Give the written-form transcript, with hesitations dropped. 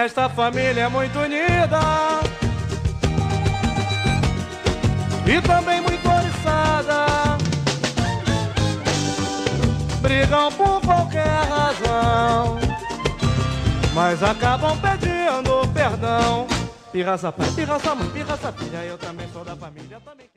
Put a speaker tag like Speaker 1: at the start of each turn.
Speaker 1: Esta família é muito unida e também muito oriçada. Brigam por qualquer razão, mas acabam pedindo perdão. Pirraça pai, pirraça mãe, pirraça filha, eu também sou da família, também.